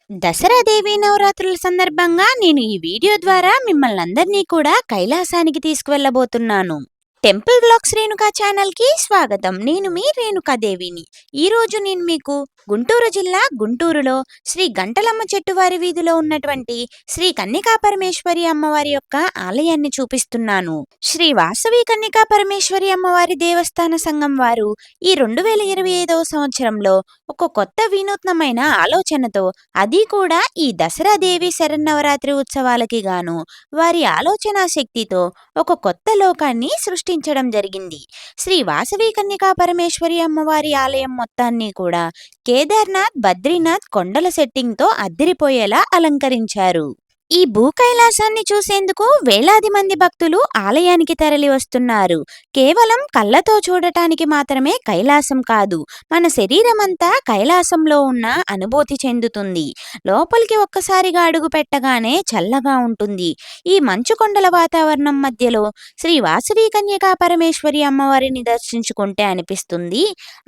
దసరా దేవీ నవరాత్రుల సందర్భంగా నేను ఈ వీడియో ద్వారా మిమ్మల్ని అందరినీ కూడా కైలాసానికి తీసుకువెళ్ళబోతున్నాను. టెంపుల్ బ్లాగ్స్ రేణుకా ఛానల్కి స్వాగతం. నేను మీ రేణుకాదేవిని. ఈరోజు నేను మీకు గుంటూరు జిల్లా గుంటూరులో శ్రీ గంటలమ్మ చెట్టువారి వీధిలో ఉన్నటువంటి శ్రీ కన్యకా పరమేశ్వరి అమ్మవారి యొక్క ఆలయాన్ని చూపిస్తున్నాను. శ్రీ వాసవి కన్యకా పరమేశ్వరి అమ్మవారి దేవస్థాన సంఘం వారు ఈ 2025వ సంవత్సరంలో ఒక కొత్త వినూత్నమైన ఆలోచనతో, అది కూడా ఈ దసరా దేవి శరన్నవరాత్రి ఉత్సవాలకి గాను వారి ఆలోచనా శక్తితో ఒక కొత్త లోకాన్ని సృష్టించడం జరిగింది. శ్రీ వాసవి కన్యకా పరమేశ్వరి అమ్మవారి ఆలయం మొత్తాన్ని కూడా కేదార్నాథ్, బద్రీనాథ్ కొండల సెట్టింగ్తో అద్దిరిపోయేలా అలంకరించారు. ఈ భూ కైలాసాన్ని చూసేందుకు వేలాది మంది భక్తులు ఆలయానికి తరలి వస్తున్నారు. కేవలం కళ్ళతో చూడటానికి మాత్రమే కైలాసం కాదు, మన శరీరమంతా కైలాసంలో ఉన్న అనుభూతి చెందుతుంది. లోపలికి ఒక్కసారిగా అడుగు పెట్టగానే చల్లగా ఉంటుంది. ఈ మంచు కొండల వాతావరణం మధ్యలో శ్రీ వాసవి కన్యకా పరమేశ్వరి అమ్మవారిని దర్శించుకుంటే అనిపిస్తుంది,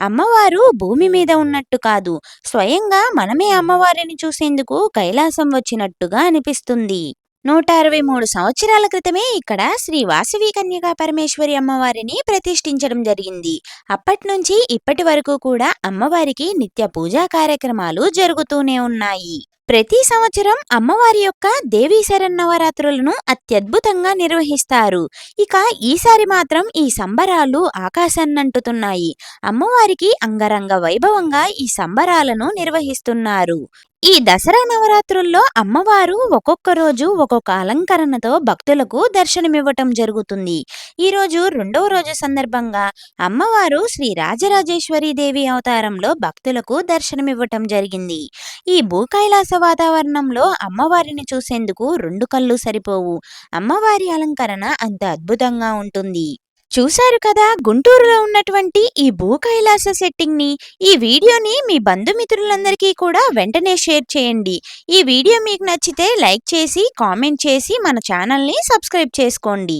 అమ్మవారు భూమి మీద ఉన్నట్టు కాదు, స్వయంగా మనమే అమ్మవారిని చూసేందుకు కైలాసం వచ్చినట్టుగా అనిపిస్తుంది. 163 సంవత్సరాల క్రితమే ఇక్కడ శ్రీ వాసవి కన్యకా పరమేశ్వరి అమ్మవారిని ప్రతిష్ఠించడం జరిగింది. అప్పటి నుంచి ఇప్పటి వరకు కూడా అమ్మవారికి నిత్య పూజా కార్యక్రమాలు జరుగుతూనే ఉన్నాయి. ప్రతి సంవత్సరం అమ్మవారి యొక్క దేవీ శరన్నవరాత్రులను అత్యద్భుతంగా నిర్వహిస్తారు. ఇక ఈసారి మాత్రం ఈ సంబరాలు ఆకాశాన్నంటుతున్నాయి. అమ్మవారికి అంగరంగ వైభవంగా ఈ సంబరాలను నిర్వహిస్తున్నారు. ఈ దసరా నవరాత్రుల్లో అమ్మవారు ఒక్కొక్క రోజు ఒక్కొక్క అలంకరణతో భక్తులకు దర్శనమివ్వటం జరుగుతుంది. ఈరోజు 2వ రోజు సందర్భంగా అమ్మవారు శ్రీ రాజరాజేశ్వరి దేవి అవతారంలో భక్తులకు దర్శనమివ్వటం జరిగింది. ఈ భూకైలాస వాతావరణంలో అమ్మవారిని చూసేందుకు 2 కళ్ళు సరిపోవు. అమ్మవారి అలంకరణ అంత అద్భుతంగా ఉంటుంది. చూశారు కదా, గుంటూరులో ఉన్నటువంటి ఈ భూ కైలాస సెట్టింగ్ని. ఈ వీడియోని మీ బంధుమిత్రులందరికీ కూడా వెంటనే షేర్ చేయండి. ఈ వీడియో మీకు నచ్చితే లైక్ చేసి, కామెంట్ చేసి మన ఛానల్ని సబ్స్క్రైబ్ చేసుకోండి.